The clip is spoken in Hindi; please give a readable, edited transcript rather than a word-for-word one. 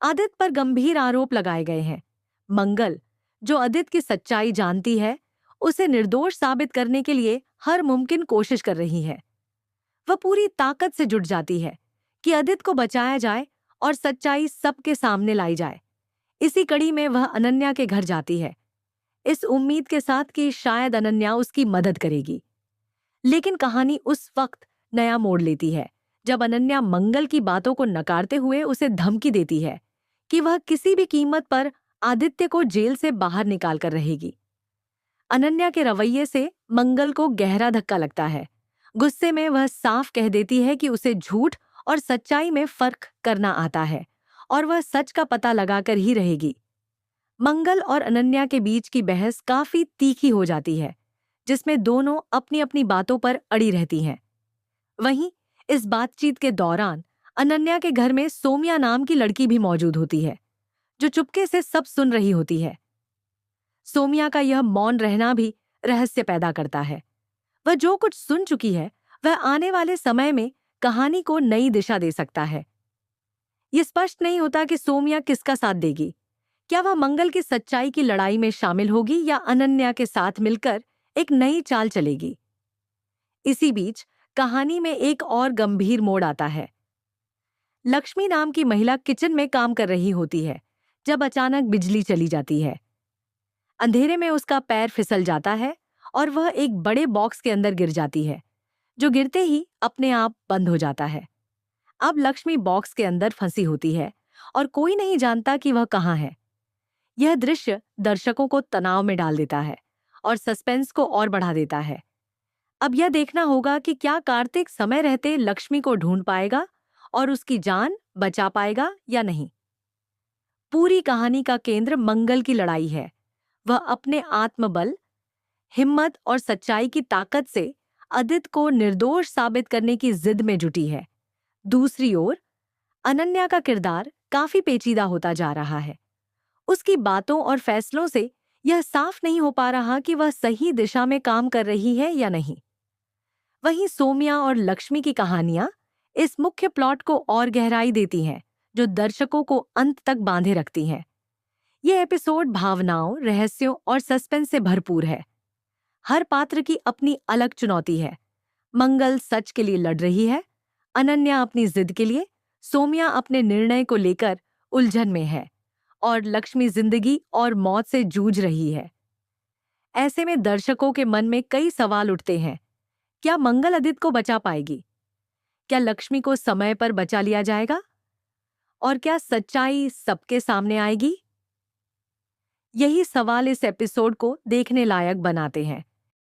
आदित्य पर गंभीर आरोप लगाए गए हैं। मंगल, जो आदित्य की सच्चाई जानती है, उसे निर्दोष साबित करने के लिए हर मुमकिन कोशिश कर रही है। वह पूरी ताकत से जुट जाती है कि आदित्य को बचाया जाए और सच्चाई सबके सामने लाई जाए। इसी कड़ी में वह अनन्या के घर जाती है, इस उम्मीद के साथ कि शायद अनन्या उसकी मदद करेगी। लेकिन कहानी उस वक्त नया मोड़ लेती है जब अनन्या मंगल की बातों को नकारते हुए उसे धमकी देती है कि वह किसी भी कीमत पर आदित्य को जेल से बाहर निकाल कर रहेगी। अनन्या के रवैये से मंगल को गहरा धक्का लगता है। गुस्से में वह साफ कह देती है कि उसे झूठ और सच्चाई में फर्क करना आता है और वह सच का पता लगाकर ही रहेगी। मंगल और अनन्या के बीच की बहस काफी तीखी हो जाती है, जिसमें दोनों अपनी अपनी बातों पर अड़ी रहती हैं। वहीं इस बातचीत के दौरान अनन्या के घर में सोमिया नाम की लड़की भी मौजूद होती है, जो चुपके से सब सुन रही होती है। सोमिया का यह मौन रहना भी रहस्य पैदा करता है। वह जो कुछ सुन चुकी है, वह आने वाले समय में कहानी को नई दिशा दे सकता है। यह स्पष्ट नहीं होता कि सोमिया किसका साथ देगी। क्या वह मंगल की सच्चाई की लड़ाई में शामिल होगी या अनन्या के साथ मिलकर एक नई चाल चलेगी। इसी बीच कहानी में एक और गंभीर मोड़ आता है। लक्ष्मी नाम की महिला किचन में काम कर रही होती है जब अचानक बिजली चली जाती है। अंधेरे में उसका पैर फिसल जाता है और वह एक बड़े बॉक्स के अंदर गिर जाती है, जो गिरते ही अपने आप बंद हो जाता है। अब लक्ष्मी बॉक्स के अंदर फंसी होती है और कोई नहीं जानता कि वह कहाँ है। यह दृश्य दर्शकों को तनाव में डाल देता है और सस्पेंस को और बढ़ा देता है। अब यह देखना होगा कि क्या कार्तिक समय रहते लक्ष्मी को ढूंढ पाएगा और उसकी जान बचा पाएगा या नहीं। पूरी कहानी का केंद्र मंगल की लड़ाई है। वह अपने आत्मबल, हिम्मत और सच्चाई की ताकत से आदित्य को निर्दोष साबित करने की जिद में जुटी है। दूसरी ओर अनन्या का किरदार काफी पेचीदा होता जा रहा है। उसकी बातों और फैसलों से यह साफ नहीं हो पा रहा कि वह सही दिशा में काम कर रही है या नहीं। वहीं सोमिया और लक्ष्मी की कहानियां इस मुख्य प्लॉट को और गहराई देती हैं, जो दर्शकों को अंत तक बांधे रखती हैं। यह एपिसोड भावनाओं, रहस्यों और सस्पेंस से भरपूर है। हर पात्र की अपनी अलग चुनौती है। मंगल सच के लिए लड़ रही है, अनन्या अपनी जिद के लिए, सोमिया अपने निर्णय को लेकर उलझन में है और लक्ष्मी जिंदगी और मौत से जूझ रही है। ऐसे में दर्शकों के मन में कई सवाल उठते हैं। क्या मंगल आदित्य को बचा पाएगी? क्या लक्ष्मी को समय पर बचा लिया जाएगा? और क्या सच्चाई सबके सामने आएगी? यही सवाल इस एपिसोड को देखने लायक बनाते हैं।